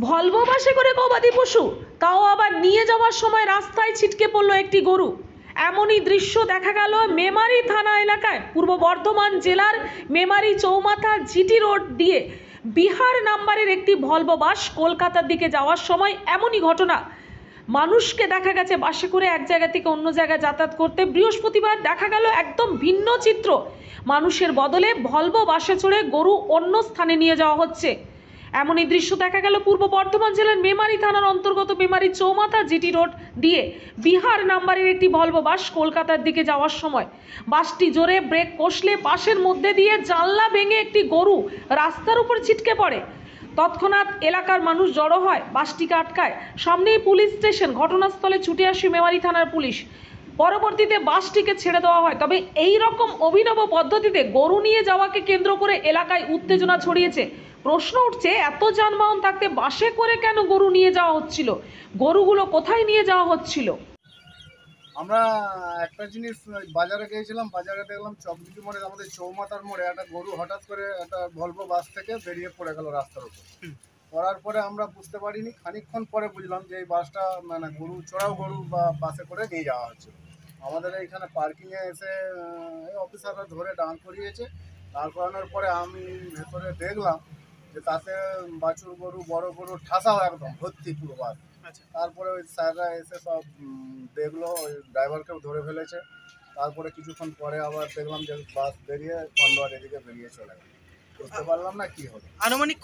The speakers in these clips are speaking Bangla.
ভলভো বাসে করে গবাদি পশু, তাও আবার নিয়ে যাওয়ার সময় রাস্তায় ছিটকে পড়লো একটি গরু। এমনই দৃশ্য দেখা গেল মেমারি থানা এলাকায়। পূর্ব বর্ধমান জেলার মেমারি চৌমাথা জিটি রোড দিয়ে বিহার নাম্বারের একটি ভলভো বাস কলকাতার দিকে যাওয়ার সময় এমনই ঘটনা। মানুষকে দেখা গেছে বাসে করে এক জায়গা থেকে অন্য জায়গায় যাতায়াত করতে। বৃহস্পতিবার দেখা গেল একদম ভিন্ন চিত্র। মানুষের বদলে ভলভো বাসে চড়ে গরু অন্য স্থানে নিয়ে যাওয়া হচ্ছে। এমনই দৃশ্য দেখা গেল পূর্ব বর্ধমান জেলার মেমারি থানার অন্তর্গত মেমারি চৌমাথা জিটি রোড দিয়ে বিহার নাম্বারের একটি ভলভো বাস কলকাতার দিকে যাওয়ার সময় বাসটি জোরে ব্রেক কষলে বাসের মধ্যে দিয়ে জানলা ভেঙে একটি গরু রাস্তার উপর ছিটকে পড়ে। তৎক্ষণাৎ এলাকার মানুষ জড়ো হয়, বাসটিকে আটকায়। সামনেই পুলিশ স্টেশন, ঘটনাস্থলে ছুটে আসে মেমারি থানার পুলিশ। পরবর্তীতে বাসটিকে ছেড়ে দেওয়া হয়। তবে এই রকম অভিনব পদ্ধতিতে গরু নিয়ে যাওয়াকে কেন্দ্র করে এলাকায় উত্তেজনা ছড়িয়েছে। প্রশ্ন উঠছে, এত যানবাহন থাকতে বাসে করে কেন গরু নিয়ে যাওয়া হচ্ছিল? গরুগুলো কোথায় নিয়ে যাওয়া হচ্ছিল? আমরা একটা জিনিস বাজারে গিয়েছিলাম, বাজারে দেখলাম চকদিঘি মোড়ে আমাদের চৌমাথার মোড়ে একটা গরু হঠাৎ করে একটা ভলভো বাস থেকে বেরিয়ে পড়ে গেল রাস্তার উপর। পড়ার পরে আমরা বুঝতে পারিনি, খানিকক্ষণ পরে বুঝলাম যে এই বাসটা মানে গরু চড়াও গরু বা বাসে করে নিয়ে যাওয়া হচ্ছে। আমাদের এইখানে পার্কিংয়ে এসে এই অফিসাররা ধরে দাঁড় করিয়েছে। দাঁড় করানোর পরে আমি ভেতরে দেখলাম যে তাতে বাছুর গরু বড় গরু ঠাসাও একদম ভর্তি পুরো বাস। তারপরে ওই স্যাররা এসে সব দেখলো, ওই ড্রাইভারকেও ধরে ফেলেছে। তারপরে কিছুক্ষণ পরে আবার দেখলাম যে বাস বেরিয়ে কন্ডোয়ার এদিকে বেরিয়ে চলে গেল। বুঝতে পারলাম না কি হবে। আনুমানিক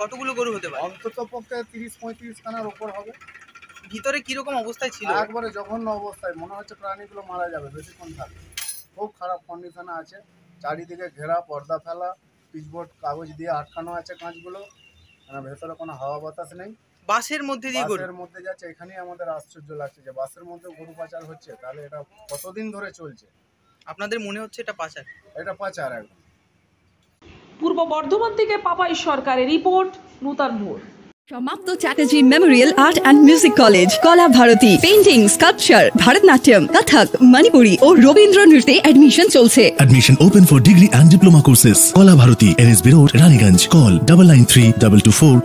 কতগুলো গরু হতে পারে? অন্তত পক্ষে 30-35 খানার ওপর হবে। ভিতরে কিরকম অবস্থায় ছিল? একবারে জঘন্য অবস্থায়, মনে হচ্ছে প্রাণীগুলো মারা যাবে, বেশিক্ষণ থাকবে। খুব খারাপ কন্ডিশনে আছে। চারিদিকে ঘেরা, পর্দা ফেলা, পিচবোর্ড কাগজ দিয়ে আটকানো আছে কাঁচগুলো, মানে ভেতরে কোনো হাওয়া বাতাস নেই। বাসের মধ্যে দিয়ে গরু বাসের মধ্যে যাচ্ছে। এখানেই আমাদের আশ্চর্য লাগছে যে বাসের মধ্যে গরু পাচার হচ্ছে, তাহলে এটা কতদিন ধরে চলছে? আপনাদের মনে হচ্ছে এটা পাচার? এটা পাচার একদম। পূর্ব বর্ধমান থেকে পাপাই সরকারের রিপোর্ট, নূতন ভোর। সমাপ্ত Chatterjee Memorial art and music college, কলা ভারতী, পেইন্টিং, স্কাল্পচার, ভারতনাট্যম, কথক, মণিপুরি ও রবীন্দ্র নৃত্যে অ্যাডমিশন চলছে। Admission open for degree and diploma courses. Kola Bharati, NSB Road, Raniganj. Call 993224